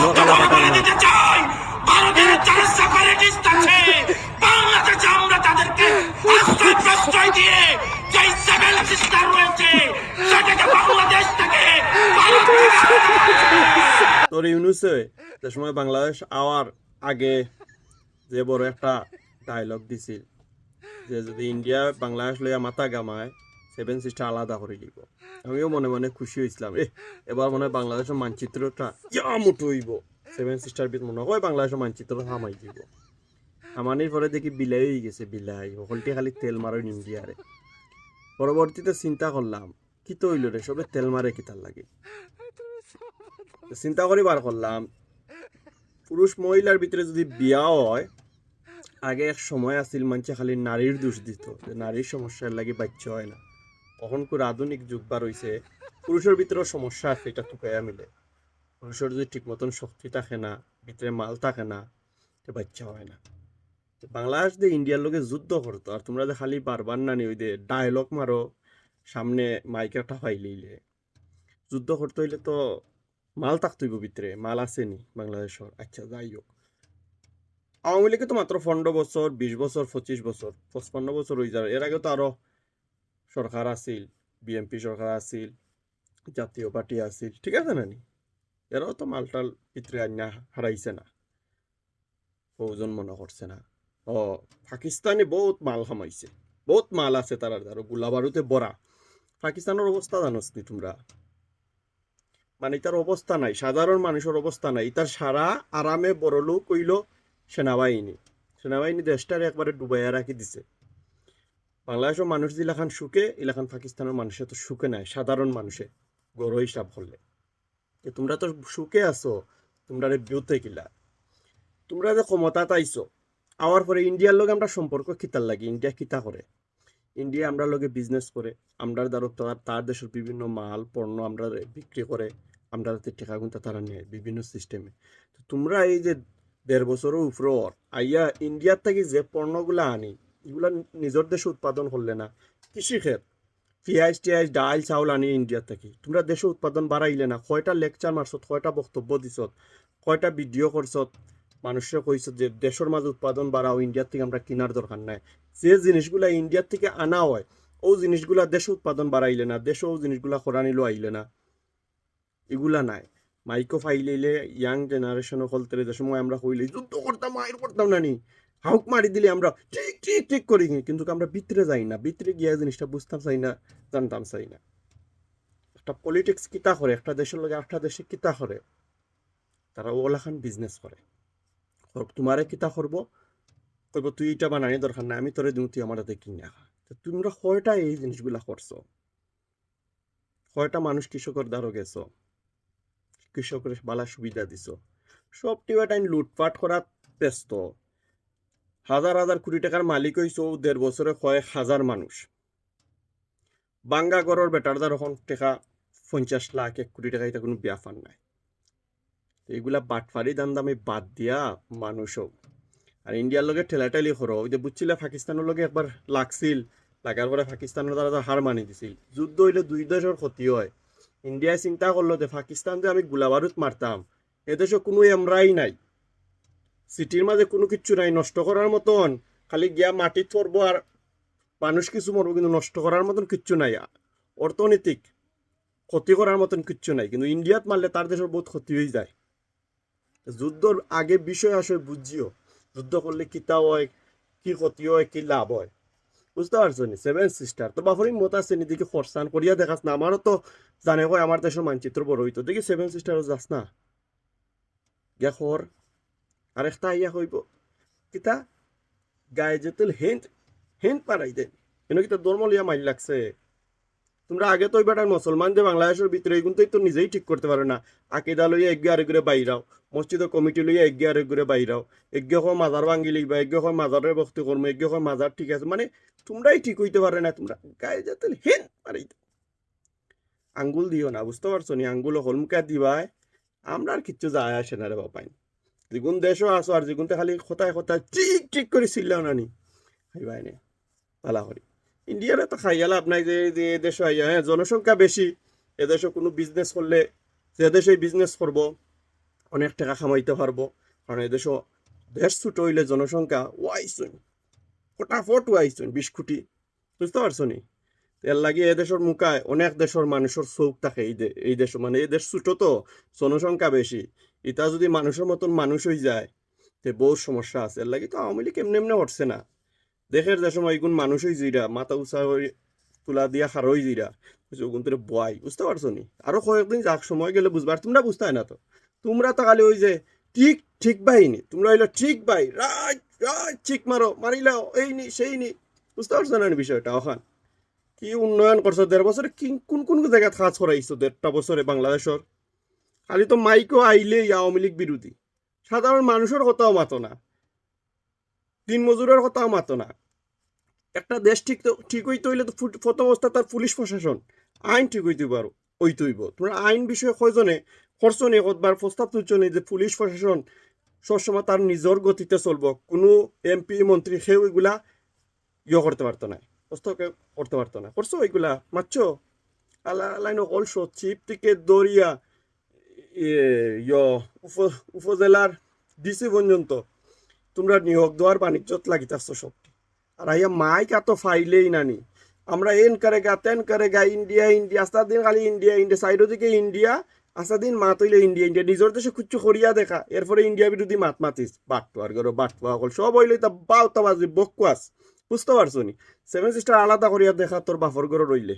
মুক্ত করে দিতে চাই। ভারতের যারা সেপারেটিস্ট আছে বাংলাদেশে আমরা তাদেরকে আশ্রয় প্রশ্রয় দিয়ে যে সেভেন সিস্টার রয়েছে সেটাকে বাংলাদেশ থেকে তোর ইউনুসে যে সময় বাংলাদেশ আওয়ার আগে যে বড় একটা ডায়লগ দিছিল যে যদি ইন্ডিয়া বাংলাদেশ লইয়া মাথা গামায় সেভেন সিস্টার আলাদা করে দিব। আমিও মনে মনে খুশি হয়েছিলাম এবার মনে হয় বাংলাদেশের মানচিত্রটা ইয়া মুঠো হইব, সেভেন সিস্টার বিত মনে হয় বাংলাদেশের মানচিত্র হামাই দিব। হামানির পরে দেখি বিলাই হয়ে গেছে, বিলাই হলটি খালি তেল মারেন ইন্ডিয়ারে। পরবর্তীতে চিন্তা করলাম কি তো হইল রে, সবে তেল মারে কিতার লাগে। চিন্তা করি বার করলাম পুরুষ মহিলার ভিতরে যদি বিয়া হয়, আগে এক সময় আসছিল মানুষে খালি নারীর দোষ দিত যে নারীর সমস্যার লাগে বাচ্চা হয় না। তখন করে আধুনিক যুগ বার হইছে, পুরুষের ভিতরেও সমস্যা আছে, এটা টুকাইয়া মিলে। পুরুষের যদি ঠিক মতন শক্তি থাকে না, ভিতরে মাল থাকে না, তো বাচ্চা হয় না। বাংলাদেশ দিয়ে ইন্ডিয়ার লোকে যুদ্ধ করতো, আর তোমরা যে খালি বারবার নানি ওই যে ডায়লগ মারো সামনে মাইকে একটা ফাইলিলে। যুদ্ধ করতে হইলে তো মাল থাকতইব, ভিতরে মাল আসেনি বাংলাদেশের। আচ্ছা যাই হোক, আওয়ামী লীগে তো মাত্র 15 বছর, 20 বছর, 25 বছর, 55 বছর হয়ে যাবে। এর আগে তো আরো সরকার আছিল, বিএনপি সরকার আছিল, জাতীয় পার্টি আছিল, ঠিক আছে নানি? এরাও তো মালটাল ভিতরে আন্যা হারাইছে না, প্রয়োজন মনে করছে না। ও পাকিস্তানে বহুত মাল খামাইছে, বহুত মাল আছে তার, আরো গোলা বারুতে বড়া। পাকিস্তানের অবস্থা জানোস নি তোমরা? মানে তার অবস্থা নাই, সাধারণ মানুষের অবস্থা নাই। তার সারা আরামে বড় লোক কইল সেনাবাহিনী। সেনাবাহিনী দেশটারে একবারে ডুবাইয়া রাখি দিছে। বাংলাদেশের মানুষ যেলাখান সুখে, এলাখান পাকিস্তানের মানুষে তো সুখে নাই, সাধারণ মানুষে গড় হিসাব করলে। তোমরা তো সুখে আছো, তোমরা বিউতে কিলা, তোমরা যে ক্ষমতা তাইছো আওয়ার পরে ইন্ডিয়ার লগে আমরা সম্পর্ক কিতার লাগে। ইন্ডিয়া কিতা করে? ইন্ডিয়া আমরা লগে বিজনেস করে, আমরা দ্বারা তার দেশের বিভিন্ন মাল পণ্য আমরা বিক্রি করে, আমরা টাকা গুনতে তারা নেয় বিভিন্ন সিস্টেমে। তো তোমরা এই যে 1.5 বছরের উপর আইয়া ইন্ডিয়ার থেকে যে পণ্যগুলা আনি, এগুলা নিজের দেশে উৎপাদন করলে না। কৃষিক্ষেত পেঁয়াজ টিয়াজ ডাল চাউল আনি ইন্ডিয়ার থেকে, তোমরা দেশে উৎপাদন বাড়াইলে না। কয়টা লেকচার মারছত, কয়টা বক্তব্য দিছত, কয়টা ভিডিও করছত, মানুষরা কইছে যে দেশের মাঝে উৎপাদন বাড়াও, ইন্ডিয়ার থেকে আমরা কেনার দরকার নাই। যে জিনিসগুলা ইন্ডিয়ার থেকে আনা হয় ও জিনিসগুলা দেশে উৎপাদন বাড়াইলে না, দেশে ও জিনিসগুলা করানিলো আইলে না, এগুলা নাই। মাইকো ফাইলেইলে ইয়াং জেনারেশন হলতে যে সময় আমরা কইলে যুদ্ধ করতাম মায়ের করতাম না নি, হাউক মারি দিলে আমরা ঠিক ঠিক ঠিক করি, কিন্তু আমরা ভিতরে যাই না, ভিতরে গিয়া জিনিসটা বুঝতাম চাই না, জানতাম চাই না। একটা পলিটিক্স কিতা করে, একটা দেশের লগে একটা দেশে কিতা করে, তারা ওলাখান বিজনেস করে। তোমারে কিতা করবো, কইব তুই এটা বানানি দরকার নাই, আমি তোরে দিও, তুই আমার হাতে কিনে খা। তোমরা কয়টা এই জিনিসগুলা করছো? কয়টা মানুষ কৃষকের দ্বারও গেছো, কৃষকের বালা সুবিধা দিছো? সব টিবা টাইম লুটপাট করা ব্যস্ত। হাজার হাজার কোটি টাকার মালিক হইছো 1.5 বছরে কয়েক হাজার মানুষ। বাঙ্গা গড়ের বেটার দ্বার এখন টাকা 50 লাখ 1 কোটি টাকা, এটা কোনো ব্যাপার নাই। এইগুলা বাটফারি দাম দামে বাদ দিয়া মানুষও আর ইন্ডিয়ার লগে ঠেলাঠেলি করো। ওই যে বুঝছিলে পাকিস্তানের লগে একবার লাগছিল, লাগার পরে পাকিস্তানের দ্বারা হার মানি দিছিল। যুদ্ধ হইলে দুই দেশের ক্ষতি হয়। ইন্ডিয়ায় চিন্তা করলো যে পাকিস্তান যে আমি গোলাবারুদ মারতাম, এদেশে কোনো এমরাই নাই, সিটির মাঝে কোনো কিচ্ছু নাই নষ্ট করার মতন, খালি গিয়া মাটি থরবো আর মানুষ কিছু মরবো, কিন্তু নষ্ট করার মতন কিচ্ছু নাই, অর্থনৈতিক ক্ষতি করার মতন কিচ্ছু নাই। কিন্তু ইন্ডিয়াত মারলে তার দেশের বহুত ক্ষতি হয়ে যায়। যুদ্ধর আগে বিষয় আসলে বুঝিও, যুদ্ধ করলে কিতা হয়, কি ক্ষতি হয়, কি লাভ হয়, বুঝতে পারছো নি? সেভেন সিস্টার তো বাফরি মত আছে নি, দেখি ফরসান করিয়া দেখাস না। আমারও তো জানে কয় আমার দেশের মানচিত্র বড় হইতো, দেখি সেভেন সিস্টারও যাস না গিয়া খর। আর একটা ইয়া হইব কিতা গায়ে যেতেল হেন্ট হেন্ট পারাই দেন, কেন কিতা ধর্ম লিয়া মাইল লাগছে। তোমরা আগে তো এবার মুসলমান যে বাংলাদেশের ভিতরে কিন্তু তো নিজেই ঠিক করতে পারো না। আকিদা লইয়া এগিয়ে আরেক ঘুরে বাইরাও, মসজিদের কমিটি লইয়া এগিয়ে আরেক ঘুরে বাইরাও, এগিয়ে হয় মাজার ভাঙ্গি লিখবা, এগিয়ে হয় মাজারের ভক্তি করবো, এগিয়ে হয় মাজার ঠিক আছে, মানে তোমরাই ঠিক হইতে পারে না। তোমরা গায়ে যেতে হেন পারি আঙ্গুল দিও না, বুঝতে পারছো নি? আঙ্গুল হলমুকা দিবাই, আমরা আর কিচ্ছু যায় আসে না রে বাপাই। যেগুন দেশও আসো আর যেগুনতে খালি কথায় কথায় ঠিক ঠিক করে চিল্লাও নানি খাইবাই নে পালা করি। ইন্ডিয়ারে তো খাইয়া লাভ নাই, যে এদেশে আইয়া, হ্যাঁ জনসংখ্যা বেশি, এদেশে কোনো বিজনেস করলে যে দেশে বিজনেস করবো অনেক টাকা কামাইতে পারবো। কারণ এদেশও দেশ ছোট হইলে জনসংখ্যা ওয়াইছুন ফটাফট ওয়াইছুন 20 কোটি, বুঝতে পারছো নি? এর লাগে এদেশের মুখায় অনেক দেশের মানুষের চোখ থাকে এই দেশ, মানে এই দেশ ছোট তো জনসংখ্যা বেশি, এটা যদি মানুষের মতন মানুষ হয়ে যায় তে বহুত সমস্যা আছে। এর লাগে তো আওয়ামী লীগ এমনি এমনি হচ্ছে না। দেশের যে সময় এগুন মানুষ হয়ে জিরা মাথা উঁচা হয়ে তুলা দিয়া খার হয়ে জিরা ওগুন তোর বয়, বুঝতে পারছো নি? আরো কয়েকদিন যাক সময় গেলে বুঝবার, তোমরা বুঝতে না তো। তোমরা তো খালি ওই যে ঠিক ঠিক বাহিনী, তোমরা হইলো ঠিক বাই রাজ রাজ ঠিক মারো মারিলাও এই নি সেই নি, বুঝতে পারছো না বিষয়টা? ওখান কি উন্নয়ন করছো 1.5 বছরে, কি কোন কোন জায়গায় কাজ করাইছো 1.5 বছরে বাংলাদেশের? খালি তো মাইকও আইলেই আওয়ামী লীগ বিরোধী, সাধারণ মানুষের কথাও মাতো না, দিন মজুরের কথাও মাতো না। একটা দেশ ঠিক হইতে হইলে তো প্রথম অবস্থা তার পুলিশ প্রশাসন আইন ঠিক হইতে পারো হইতে হইব। তোমরা আইন বিষয়ে কয়জনে খরচ নিয়ে কতবার প্রস্তাব তুলছ নি যে পুলিশ প্রশাসন সবসময় তার নিজের গতিতে চলবো, কোনো এমপি মন্ত্রী সেও এগুলা করতে পারতো না, হস্তক্ষেপ করতে পারতো না, করছো এগুলা মারছো? লাইন অলসো চিপ থেকে দরিয়া উপজেলার ডিসি পর্যন্ত তোমরা নিয়োগ দেওয়ার বাণিজ্যত লাগিতেছ সব। আর আইয়া মাইক এত ফাইলেই নানি, আমরা এন করেগা তেন করেগা ইন্ডিয়া ইন্ডিয়া আস্তা দিন খালি ইন্ডিয়া ইন্ডিয়া সাইডও দিকে ইন্ডিয়া আস্তা দিন মাত হইলে ইন্ডিয়া ইন্ডিয়া নিজের দেশে কুচ্ছু করিয়া দেখা, এরপরে ইন্ডিয়া বিরোধী মাত মাতিস বাট্টু আর গরো বাট্টু সকল সব হইলে তা বাউতা বাজি বকুয়াস, বুঝতে পারছো নি? 7 সিস্টার আলাদা করিয়া দেখা তোর বাফর গরো রইলে